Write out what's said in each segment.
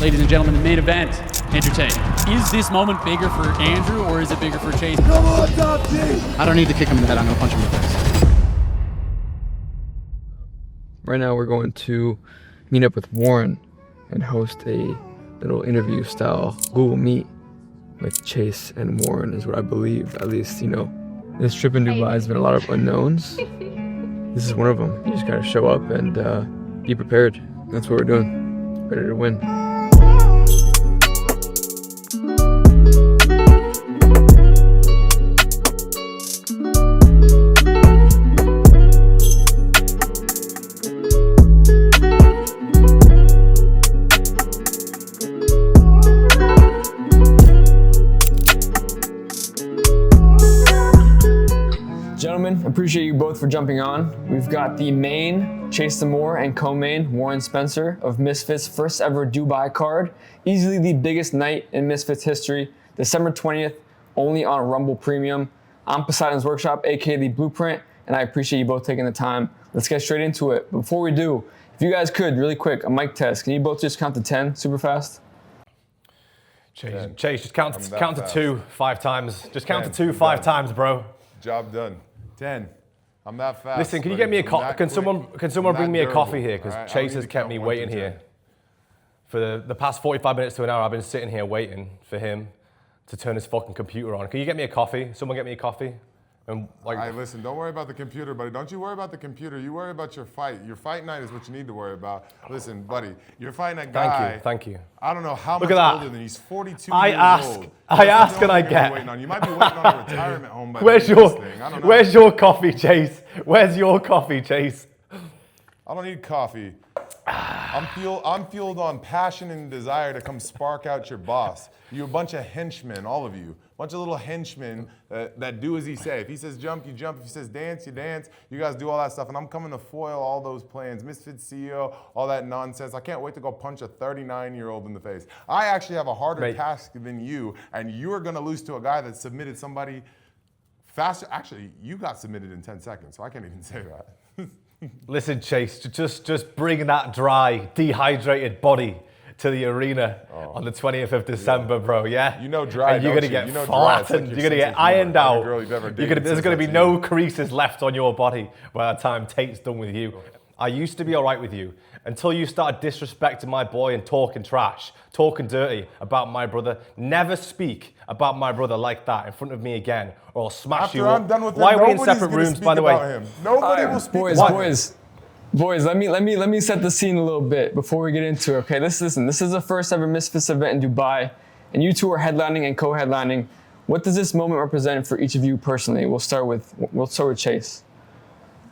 Ladies and gentlemen, the main event, Andrew Tate. Is this moment bigger for Andrew or is it bigger for Chase? Come on, Top G! I don't need to kick him in the head, I'm gonna punch him in the face. Right now we're going to meet up with Warren and host a little interview style Google Meet with Chase and Warren is what I believe. At least, you know, this trip in Dubai has been a lot of unknowns. This is one of them. You just gotta show up and be prepared. That's what we're doing. Ready to win. Gentlemen, appreciate you both for jumping on. We've got the main, Chase the Moore, and co-main, Warren Spencer, of Misfits' first ever Dubai card. Easily the biggest night in Misfits history. December 20th, only on Rumble Premium. I'm Poseidon's Workshop, aka The Blueprint, and I appreciate you both taking the time. Let's get straight into it. Before we do, if you guys could, really quick, a mic test. Can you both just count to 10 super fast? Chase, just count to 2 5 times. Just count to 2 5 times, bro. Job done. 10. I'm that fast. Listen, can you get me a coffee? Can someone bring me a coffee here? Because Chase has kept me waiting here for the past 45 minutes to an hour. I've been sitting here waiting for him to turn his fucking computer on. Can you get me a coffee? Someone get me a coffee. And All right, listen, don't worry about the computer, buddy. Don't you worry about the computer. You worry about your fight. Your fight night is what you need to worry about. Listen, buddy, you're fighting a guy. Thank you. I don't know how Look much at that. older than he's 42 years I ask old. and I get. You might be waiting on a retirement home. Where's your coffee, Chase? Where's your coffee, Chase? I don't need coffee. I'm fueled on passion and desire to come spark out your boss. You a bunch of henchmen, all of you. Bunch of little henchmen that do as he say. If he says jump, you jump. If he says dance, you dance. You guys do all that stuff. And I'm coming to foil all those plans. Misfits CEO, all that nonsense. I can't wait to go punch a 39-year-old in the face. I actually have a harder task than you, and you're going to lose to a guy that submitted somebody faster. Actually, you got submitted in 10 seconds, so I can't even say that. Listen, Chase, just bring that dry, dehydrated body to the arena on the 20th of December, bro, yeah? You know dry, and you're going to get flattened. You're going to get ironed out. There's going to be no creases left on your body by the time Tate's done with you. I used to be all right with you until you started disrespecting my boy and talking trash, talking dirty about my brother. Never speak about my brother like that in front of me again, or I'll smash you up. I'm done with him, why are we in separate rooms, by the way? Nobody will speak about him. Boys, let me set the scene a little bit before we get into it. Okay, this is the first ever Misfits event in Dubai, and you two are headlining and co-headlining. What does this moment represent for each of you personally? We'll start with Chase.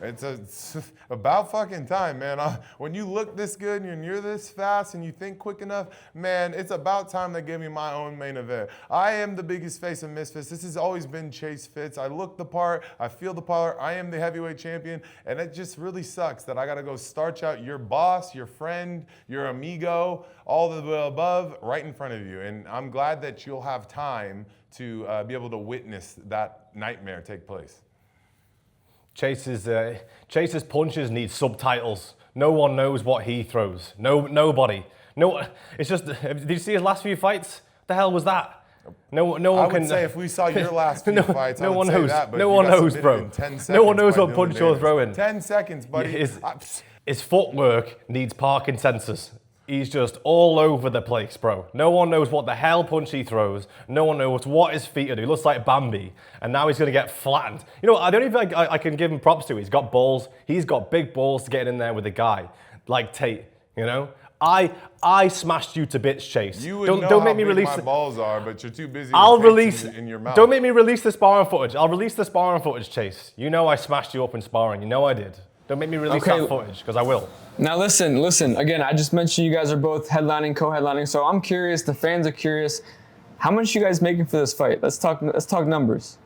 It's about fucking time, man. When you look this good and you're this fast and you think quick enough, man, it's about time they give me my own main event. I am the biggest face of Misfits. This has always been Chase Fitz. I look the part. I feel the part. I am the heavyweight champion, and it just really sucks that I got to go starch out your boss, your friend, your amigo, all the above right in front of you. And I'm glad that you'll have time to be able to witness that nightmare take place. Chase's punches need subtitles. No one knows what he throws. Nobody. No, it's just. Did you see his last few fights? The hell was that? No one I would can say if we saw your last few fights, no I would one say knows. that, but No you one got knows, submitted bro. in 10 seconds No one knows by what punch you're throwing. 10 seconds, buddy. His footwork needs Parkinson's. He's just all over the place, bro. No one knows what the hell punch he throws. No one knows what his feet are doing. He looks like Bambi, and now he's going to get flattened. You know, I don't even I can give him props to. He's got balls. He's got big balls to get in there with a guy like Tate, you know? I smashed you to bits, Chase. You would don't know make how me big release my balls are, but you're too busy in your mouth. Don't make me release the sparring footage. I'll release the sparring footage, Chase. You know I smashed you up in sparring. You know I did. Don't make me release that footage, because I will. Now listen. Again, I just mentioned you guys are both headlining, co-headlining, so I'm curious, the fans are curious. How much are you guys making for this fight? Let's talk numbers.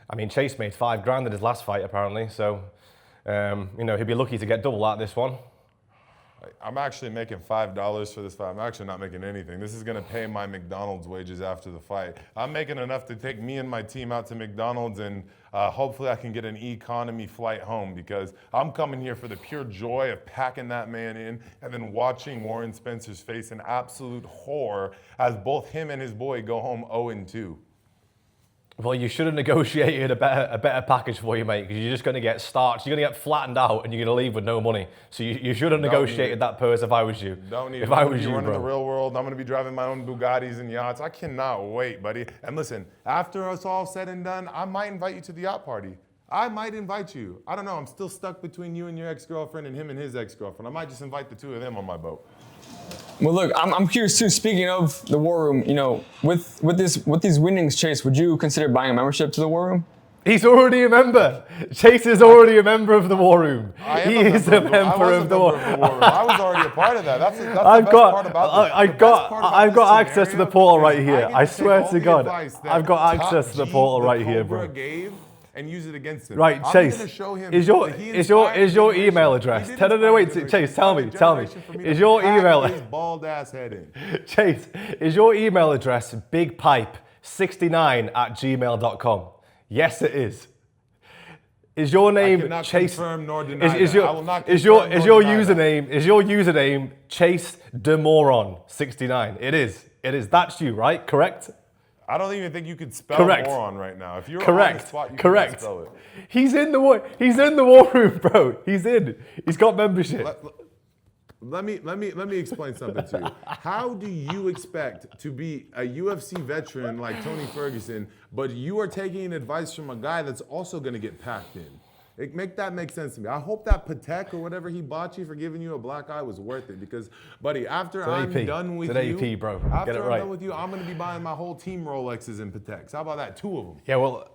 I mean, Chase made $5,000 in his last fight, apparently, so, you know, he'd be lucky to get double that this one. I'm actually making $5 for this fight. I'm actually not making anything. This is going to pay my McDonald's wages after the fight. I'm making enough to take me and my team out to McDonald's, and hopefully I can get an economy flight home, because I'm coming here for the pure joy of packing that man in and then watching Warren Spencer's face in absolute horror as both him and his boy go home 0-2. Well, you should have negotiated a better package for you, mate, because you're just going to get starched. You're going to get flattened out, and you're going to leave with no money. So you should have negotiated that purse if I was you. Don't need if it. I I'm was gonna be you, running bro. the real world. I'm going to be driving my own Bugattis and yachts. I cannot wait, buddy. And listen, after it's all said and done, I might invite you to the yacht party. I might invite you. I don't know. I'm still stuck between you and your ex-girlfriend and him and his ex-girlfriend. I might just invite the two of them on my boat. Well, look, I'm curious too. Speaking of the War Room, you know, with these winnings, Chase, would you consider buying a membership to the War Room? He's already a member. Chase is already a member of the War Room. He is a member of the War Room. I was already a part of that. That's the best I've part about this. I've got access to the portal right here. I swear to God, I've I've got access to the portal right here, bro. And use it against him. Right, I'm Chase. gonna show him Is your email address? Wait, Chase, tell me. Is your email? His bald ass head in. Chase, is your email address bigpipe69@gmail.com? Yes, it is. Is your name I cannot Chase? confirm nor deny Is that. I will not confirm nor deny that. Is your username Chase DeMoron69? It is. That's you, right? Correct. I don't even think you could spell Correct. moron right now. If you're on Correct. the spot, you Correct. can't spell it. He's in the War Room, bro. He's in. He's got membership. Let me explain something to you. How do you expect to be a UFC veteran like Tony Ferguson, but you are taking advice from a guy that's also going to get packed in? Make that make sense to me. I hope that Patek or whatever he bought you for giving you a black eye was worth it, because, buddy, after I'm done with you, AP, bro. after Get it I'm right. done with you, I'm gonna be buying my whole team Rolexes and Pateks. How about that? 2 of them. Yeah, well,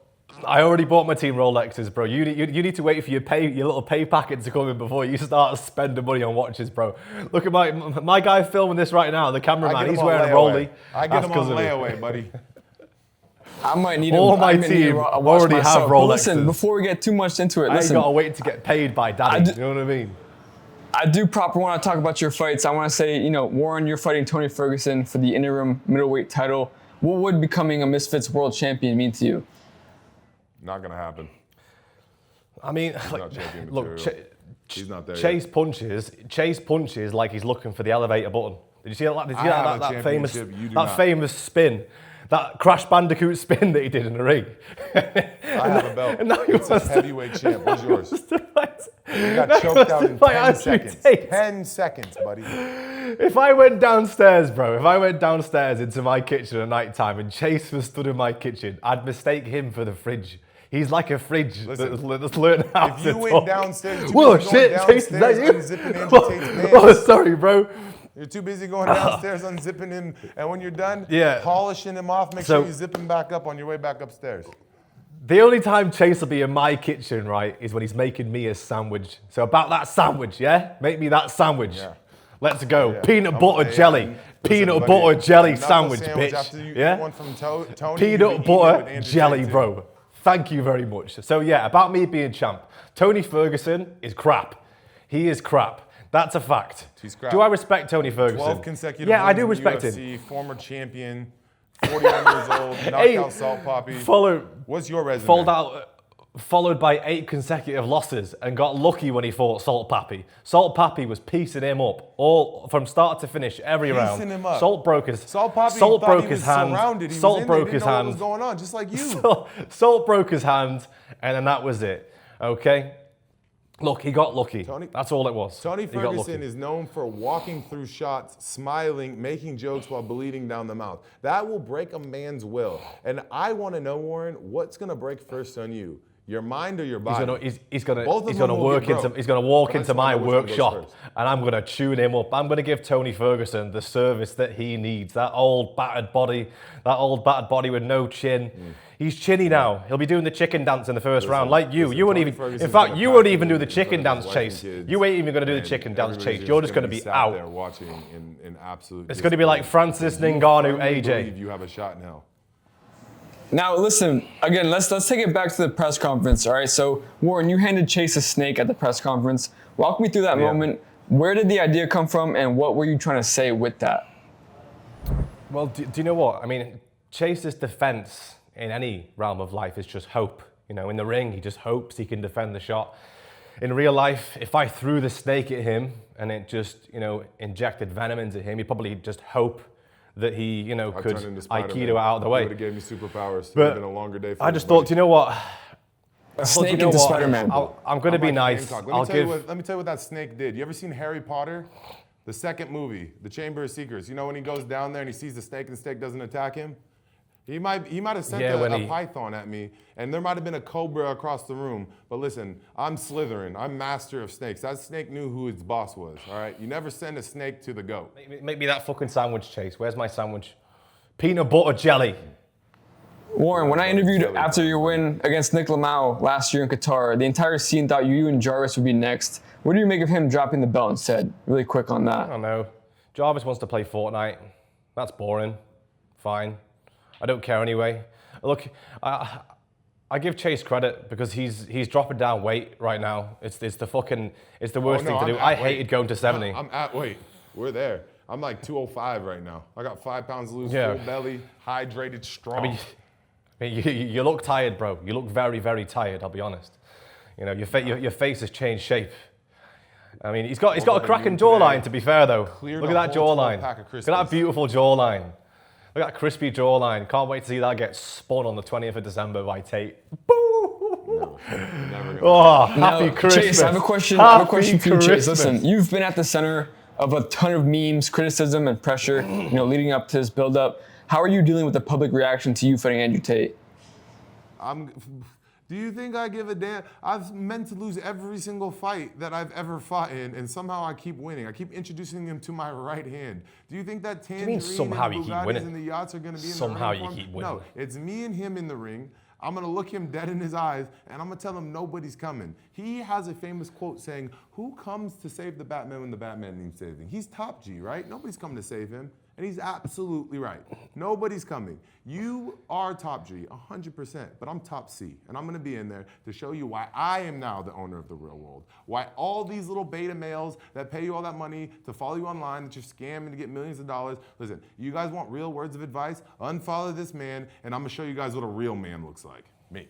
I already bought my team Rolexes, bro. You need to wait for your little pay packet to come in before you start spending money on watches, bro. Look at my guy filming this right now. The cameraman, he's wearing a Rollie. I get him on layaway, buddy. I might need All a, my I might need team a watch already myself. have But Rolexes. listen, before we get too much into it, I ain't listen. gotta wait to get paid by daddy. You know what I mean? I do proper want to talk about your fights. I want to say, you know, Warren, you're fighting Tony Ferguson for the interim middleweight title. What would becoming a Misfits world champion mean to you? Not gonna happen. I mean, not champion look, material. He's not there Chase punches like he's looking for the elevator button. Did you see that? Did you see I have a that famous championship, you do not. famous spin? That Crash Bandicoot spin that he did in the ring. I have a belt. It's a heavyweight champ. Where's yours? You got choked out in 10 seconds. 10 seconds, buddy. If I went downstairs, bro, into my kitchen at night time and Chase was stood in my kitchen, I'd mistake him for the fridge. He's like a fridge that's learned how to talk. If you went downstairs, Whoa, shit, Chase, is that you? unzipping into Tate's pants. Oh, sorry, bro. You're too busy going downstairs, unzipping him, and when you're done, Yeah. polishing him off, make sure you zip him back up on your way back upstairs. The only time Chase will be in my kitchen, right, is when he's making me a sandwich. So about that sandwich, yeah? Make me that sandwich. Yeah. Let's go. Yeah. Peanut butter jelly. Listen, Peanut buddy, butter jelly knuckle sandwich, sandwich bitch. After you Yeah? eat one from Tony, Peanut butter jelly, bro. Thank you very much. So yeah, about me being champ. Tony Ferguson is crap. He is crap. That's a fact. He's crap. Do I respect Tony Ferguson? 12 consecutive Yeah, I wins do in the respect him. UFC, former champion, 41 years old, knockout Salt Poppy. What's your resume? Followed by 8 consecutive losses and got lucky when he fought Salt Pappy. Salt Pappy was piecing him up all from start to finish every round. Piecing him up. Salt broke his Salt Poppy Salt thought broke he his was hand. surrounded. He Salt was in there, broke didn't his know hand. what was going on, just like you. Salt broke his hand, and then that was it. Okay. Look, he got lucky. That's all it was. Tony Ferguson is known for walking through shots, smiling, making jokes while bleeding down the mouth. That will break a man's will. And I want to know, Warren, what's going to break first on you? Your mind or your body? He's gonna walk into my workshop and I'm gonna tune him up. I'm gonna give Tony Ferguson the service that he needs. That old battered body with no chin. He's chinny now. He'll be doing the chicken dance in the first round, like you. You won't even. In fact, you won't even do the chicken dance, Chase. You ain't even gonna do the chicken dance, Chase. You're just gonna be out. There watching in absolute. It's gonna be like Francis Ngannou, AJ. You have a shot in hell. Now, listen, again, let's take it back to the press conference, all right? So, Warren, you handed Chase a snake at the press conference. Walk me through that moment. Where did the idea come from, and what were you trying to say with that? Well, do you know what? I mean, Chase's defense in any realm of life is just hope. You know, in the ring, he just hopes he can defend the shot. In real life, if I threw the snake at him and it just, you know, injected venom into him, he'd probably just hope that he, you know, could Aikido out of the way. It would have gave me superpowers. It would But have been a longer day for I just everybody. thought, do you know what? Snake into Spider-Man. I'm going to be nice. Let me tell you what that snake did. You ever seen Harry Potter? The second movie, The Chamber of Secrets. You know when he goes down there and he sees the snake and the snake doesn't attack him? He might have sent a python at me, and there might have been a cobra across the room. But listen, I'm Slytherin. I'm master of snakes. That snake knew who its boss was, all right? You never send a snake to the goat. Make me that fucking sandwich, Chase. Where's my sandwich? Peanut butter jelly. Warren, when I interviewed after your win against Nick Lamau last year in Qatar, the entire scene thought you and Jarvis would be next. What do you make of him dropping the belt instead? Really quick on that. I don't know. Jarvis wants to play Fortnite. That's boring. Fine. I don't care anyway. Look, I give Chase credit because he's dropping down weight right now. It's the worst thing to do. I hated going to 70. Wait, we're there. I'm like 205 right now. I got 5 pounds to lose, full belly, hydrated, strong. I mean, you look tired, bro. You look very, very tired, I'll be honest. You know, your face has changed shape. I mean, he's got a cracking jawline, to be fair, though. Look at that jawline. Look at that beautiful jawline. Look at that crispy jawline. Can't wait to see that get spun on the 20th of December by Tate. Boo! Never happy Christmas. Chase, I have a question for you, Chase. Listen, you've been at the center of a ton of memes, criticism, and pressure, you know, leading up to this build-up. How are you dealing with the public reaction to you fighting Andrew Tate? Do you think I give a damn? I've meant to lose every single fight that I've ever fought in, and somehow I keep winning. I keep introducing him to my right hand. Do you think that Tangerine and the Bugattis and the yachts are going to be in the ring? Somehow you keep winning. No, it's me and him in the ring. I'm going to look him dead in his eyes, and I'm going to tell him nobody's coming. He has a famous quote saying, who comes to save the Batman when the Batman needs saving? He's top G, right? Nobody's coming to save him. And he's absolutely right. Nobody's coming. You are top G, 100%, but I'm top C. And I'm gonna be in there to show you why I am now the owner of the real world. Why all these little beta males that pay you all that money to follow you online, that you're scamming to get millions of dollars. Listen, you guys want real words of advice? Unfollow this man, and I'm gonna show you guys what a real man looks like. Me.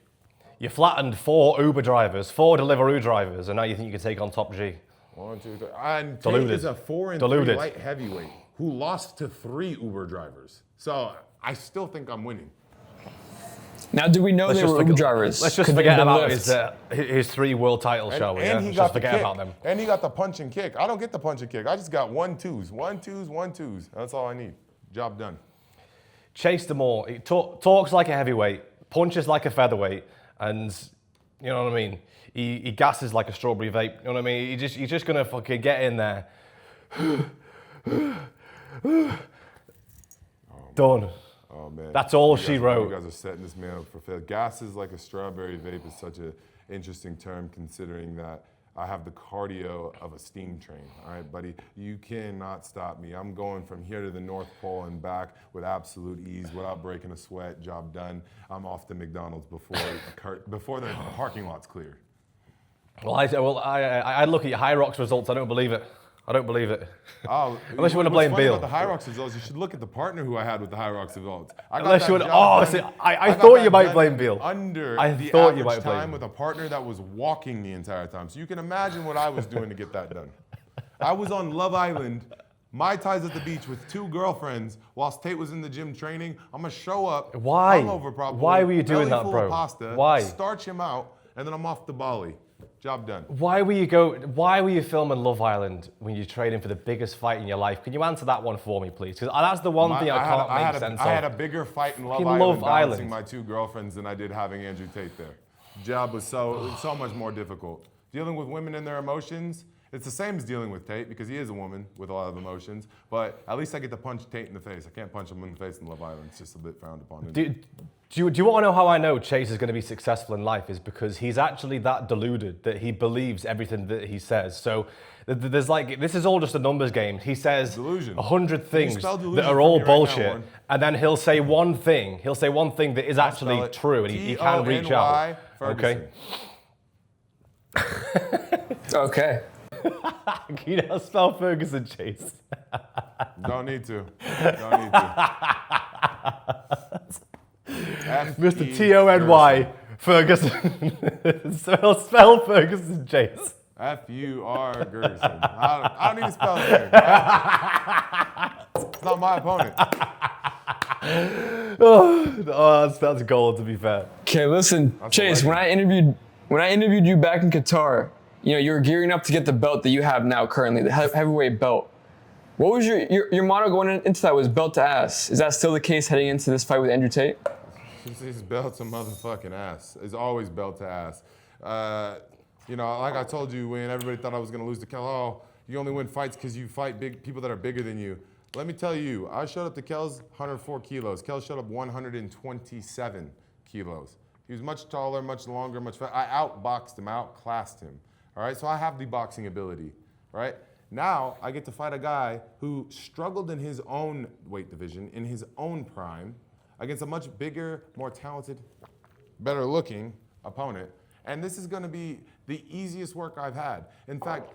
You flattened 4 Uber drivers, 4 Deliveroo drivers, and now you think you can take on top G. 1, 2, 3. And Deluded. Tate is a 4 and 3 light heavyweight who lost to 3 Uber drivers. So I still think I'm winning. Now, do we know they were Uber drivers? Let's just forget about his 3 world titles, shall we? And he just got the forget kick. about them. And he got the punch and kick. I don't get the punch and kick. I just got 1-2s. 1-2s, 1-2s. That's all I need. Job done. Chase them all. He talks like a heavyweight, punches like a featherweight, and you know what I mean? He gasses like a strawberry vape. You know what I mean? He's just gonna fucking get in there. Done. Oh man. That's all she wrote. You guys are setting this man up for failure. Gases like a strawberry vape is such an interesting term considering that I have the cardio of a steam train. All right, buddy, you cannot stop me. I'm going from here to the North Pole and back with absolute ease without breaking a sweat. Job done. I'm off to McDonald's before the parking lot's clear. Well, I look at your High Rocks results. I don't believe it. I don't believe it. Oh, Unless you want to blame Beal. About the High Rocks results, you should look at the partner who I had with the High Rocks results. Unless you want. Oh, see, I thought you might blame Beal. Under I the thought you average might blame time with a partner that was walking the entire time. So you can imagine what I was doing to get that done. I was on Love Island, Mai Tais at the beach with 2 girlfriends whilst Tate was in the gym training. I'm gonna show up. Why? Hungover probably. Why were you doing belly that, full bro? Of pasta, Why? Starch him out, and then I'm off to Bali. Job done. Why were you filming Love Island when you're training for the biggest fight in your life? Can you answer that one for me, please? Because that's the one thing I can't make sense of. I had a bigger fight in Love Island balancing my 2 girlfriends than I did having Andrew Tate there. Job was so much more difficult. Dealing with women and their emotions, it's the same as dealing with Tate because he is a woman with a lot of emotions, but at least I get to punch Tate in the face. I can't punch him in the face in Love Island. It's just a bit frowned upon. Do you want to know how I know Chase is going to be successful in life? Is because he's actually that deluded that he believes everything that he says. So there's this is all just a numbers game. He says delusion. 100 things that are all bullshit, and then he'll say one thing. He'll say one thing that is actually true, and he can reach out. Ferguson. Okay. Can you not spell Ferguson, Chase? Don't need to. Don't need to. Mr. Tony Ferguson. Spell Ferguson, Chase. F-U-R Gerson. I don't need to spell his name. It's not my opponent. That's gold, to be fair. Okay, listen, That's Chase. a When I interviewed you back in Qatar, you were gearing up to get the belt that you have now currently, the heavyweight belt. What was your motto going into that? Was belt to ass? Is that still the case heading into this fight with Andrew Tate? His belt to motherfucking ass. It's always belt to ass. Like I told you when everybody thought I was going to lose to Kel, oh, you only win fights because you fight big people that are bigger than you. Let me tell you, I showed up to Kel's 104 kilos. Kel showed up 127 kilos. He was much taller, much longer, much faster. I outboxed him, outclassed him. All right, so I have the boxing ability, right? Now I get to fight a guy who struggled in his own weight division, in his own prime, against a much bigger, more talented, better looking opponent. And this is gonna be the easiest work I've had. In fact,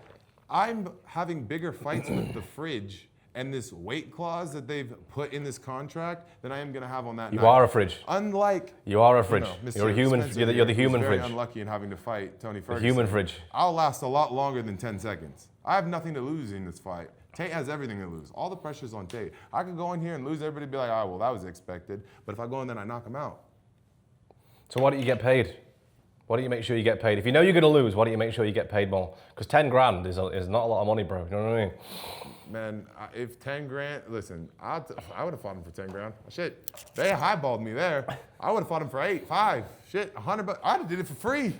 I'm having bigger fights with the fridge and this weight clause that they've put in this contract than I am gonna have on that night. You are a fridge. Unlike You are a fridge. Mr. You're a human. Spencer You're the here, human who's fridge. very unlucky in having to fight Tony Ferguson. The human fridge. I'll last a lot longer than 10 seconds. I have nothing to lose in this fight. Tate has everything to lose. All the pressure's on Tate. I could go in here and lose, everybody be like, oh, well, that was expected. But if I go in there and I knock him out. So why don't you get paid? Why don't you make sure you get paid? If you know you're going to lose, why don't you make sure you get paid more? Because 10 grand is not a lot of money, bro. You know what I mean? Man, if 10 grand, listen, I would have fought him for 10 grand. Shit, they highballed me there. I would have fought him for 8, 5, shit, 100 bucks. I'd have did it for free.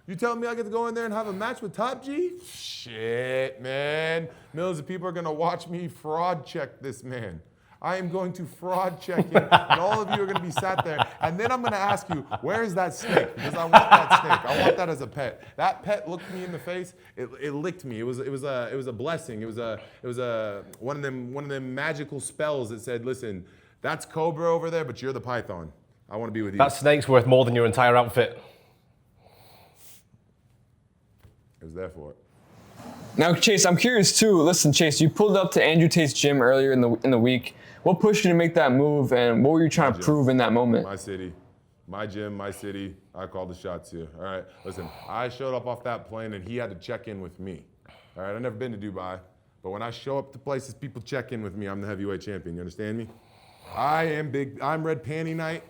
You telling me I get to go in there and have a match with Top G? Shit, man. Millions of people are gonna watch me fraud check this man. I am going to fraud check him, and all of you are gonna be sat there, and then I'm gonna ask you, where is that snake? Because I want that snake. I want that as a pet. That pet looked me in the face. It licked me. It was a blessing. It was one of them magical spells that said, listen, that's Cobra over there, but you're the Python. I want to be with you. That snake's worth more than your entire outfit. It was there for it. Now, Chase, I'm curious too. Listen, Chase, you pulled up to Andrew Tate's gym earlier in the week. What pushed you to make that move, and what were you trying to prove in that moment? My city, my gym, my city. I called the shots here. All right, listen. I showed up off that plane, and he had to check in with me. All right, I've never been to Dubai, but when I show up to places, people check in with me. I'm the heavyweight champion. You understand me? I am big. I'm Red Panty Night.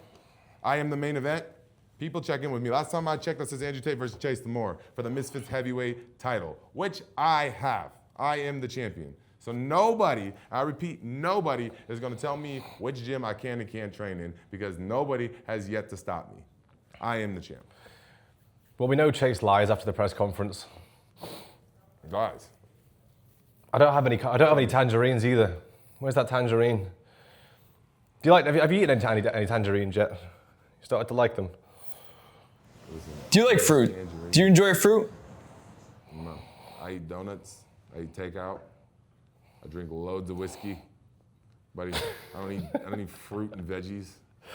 I am the main event. People check in with me. Last time I checked, that says Andrew Tate versus Chase Lamore for the Misfits heavyweight title, which I have. I am the champion. So nobody, I repeat, nobody is going to tell me which gym I can and can't train in because nobody has yet to stop me. I am the champ. Well, we know Chase lies after the press conference. Guys. I don't have any tangerines either. Where's that tangerine? Do you like? Have you eaten any tangerines yet? You started to like them. Do you like fruit? Do you enjoy fruit? No. I eat donuts. I eat takeout. I drink loads of whiskey. Buddy, I don't eat fruit and veggies.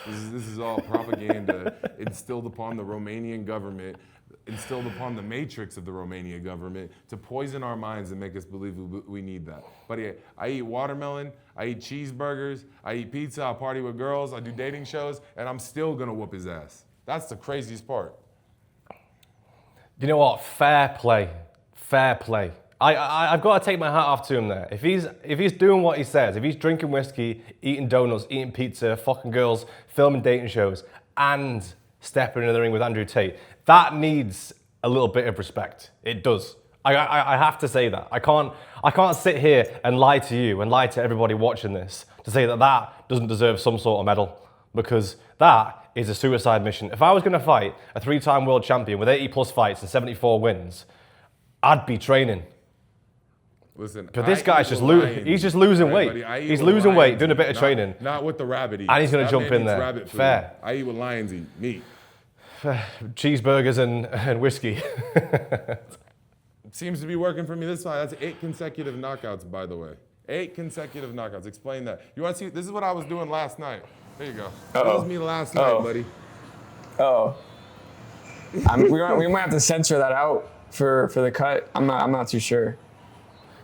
This is all propaganda instilled upon the Romanian government, instilled upon the matrix of the Romanian government to poison our minds and make us believe we need that. Buddy, I eat watermelon, I eat cheeseburgers, I eat pizza, I party with girls, I do dating shows, and I'm still gonna whoop his ass. That's the craziest part. You know what? Fair play. Fair play. I've got to take my hat off to him there. If he's doing what he says, if he's drinking whiskey, eating donuts, eating pizza, fucking girls, filming dating shows, and stepping into the ring with Andrew Tate, that needs a little bit of respect. It does. I have to say that. I can't sit here and lie to you and lie to everybody watching this to say that that doesn't deserve some sort of medal, because that is a suicide mission. If I was going to fight a 3-time world champion with 80 plus fights and 74 wins, I'd be training. Listen, but this guy's just losing weight. He's losing weight, doing a bit of training. Not what the rabbit eats. And he's going to jump in there. Fair. I eat what lions eat, meat. Cheeseburgers and whiskey. Seems to be working for me this fight. That's 8 consecutive knockouts, by the way. 8 consecutive knockouts. Explain that. You want to see? This is what I was doing last night. There you go. That was me last night, buddy. We might have to censor that out for the cut. I'm not too sure.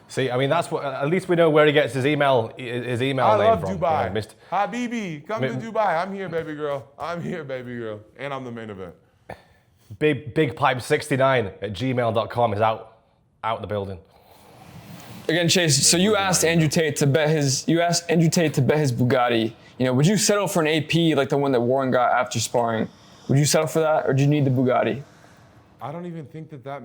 See, I mean, that's what. At least we know where he gets his email. His email I name love from. Dubai. You know, Mr. Habibi, come to Dubai. I'm here, baby girl. I'm here, baby girl. And I'm the main event. Bigpipe69@gmail.com is out the building. Again, Chase. So you asked Andrew Tate to bet his. Bugatti. You know, would you settle for an AP like the one that Warren got after sparring? Would you settle for that, or do you need the Bugatti? I don't even think that.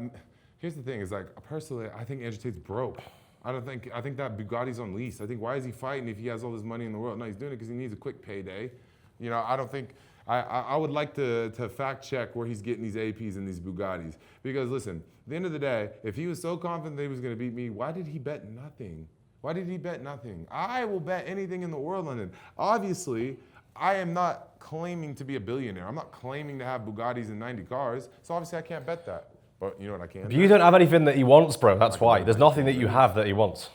Here's the thing: is like personally, I think Andrew Tate's broke. I think that Bugatti's on lease. I think why is he fighting if he has all this money in the world? No, he's doing it because he needs a quick payday. You know, I don't think. I would like to fact check where he's getting these APs and these Bugattis. Because listen, at the end of the day, if he was so confident that he was going to beat me, why did he bet nothing? Why did he bet nothing? I will bet anything in the world on it. Obviously, I am not claiming to be a billionaire. I'm not claiming to have Bugattis and 90 cars. So obviously I can't bet that. But you know what I can? You don't have anything that he wants, bro. That's why. There's nothing that you have that he wants.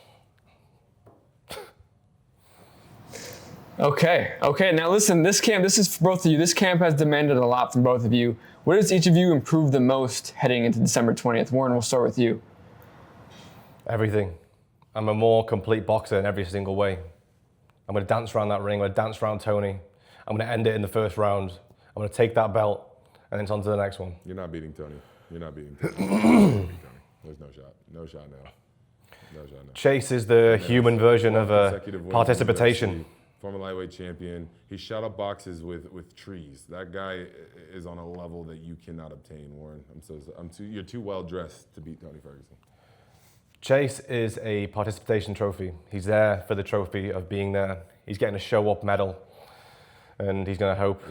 Okay. Now listen, this is for both of you. This camp has demanded a lot from both of you. What does each of you improve the most heading into December 20th? Warren, we'll start with you. Everything. I'm a more complete boxer in every single way. I'm going to dance around that ring. I'm going to dance around Tony. I'm going to end it in the first round. I'm going to take that belt, and then it's on to the next one. You're not beating Tony. You're not beating Tony. There's no shot. No shot now. No shot now. Chase is the human version of participation. Former lightweight champion. He shot up boxes with trees. That guy is on a level that you cannot obtain, Warren. You're too well dressed to beat Tony Ferguson. Chase is a participation trophy. He's there for the trophy of being there. He's getting a show up medal, and he's going to hope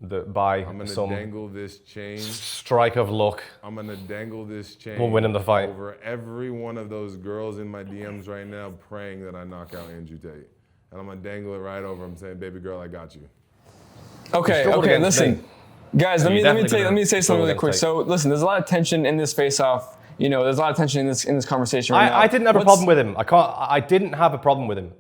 that by some dangle this chain, strike of luck, I'm going to dangle this chain we'll win him the fight over every one of those girls in my DMs right now, praying that I knock out Andrew Tate. And I'm going to dangle it right over him saying, baby girl, I got you. Okay, listen. Guys, let me say something really quick. So listen, there's a lot of tension in this face-off. You know, there's a lot of tension in this conversation right now. I didn't have a problem with him. I didn't have a problem with him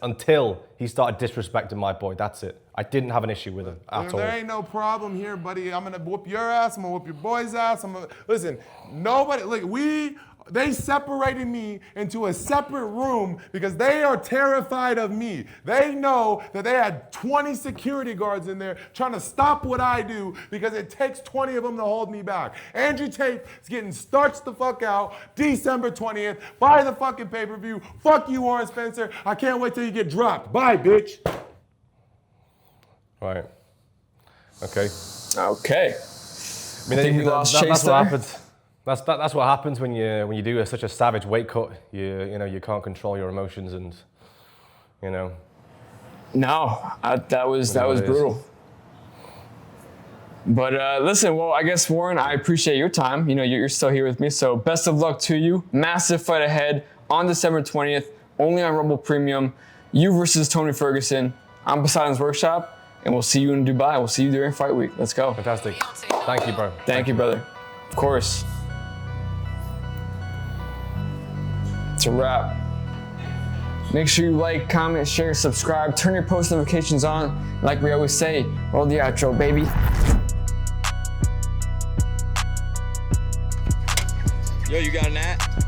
until he started disrespecting my boy. That's it. I didn't have an issue with him at all. There ain't no problem here, buddy. I'm gonna whoop your ass. I'm gonna whoop your boy's ass. Listen. Nobody. They separated me into a separate room because they are terrified of me. They know that they had 20 security guards in there trying to stop what I do because it takes 20 of them to hold me back. Andrew Tate is getting starched the fuck out December 20th. Buy the fucking pay-per-view. Fuck you, Warren Spencer. I can't wait till you get dropped. Bye, bitch. Right. Okay. I think we lost Chase that's there. what happens. That's what happens when you do such a savage weight cut. You can't control your emotions, and you know. No, that was brutal. But listen, well, I guess Warren, I appreciate your time. You know, you're still here with me, so best of luck to you. Massive fight ahead on December 20th, only on Rumble Premium. You versus Tony Ferguson. I'm Poseidon's Workshop, and we'll see you in Dubai. We'll see you during fight week. Let's go. Fantastic. Thank you, bro. Thank you, brother. Of course. It's a wrap. Make sure you like, comment, share, subscribe, turn your post notifications on. Like we always say, roll the outro, baby. Yo, you got an at?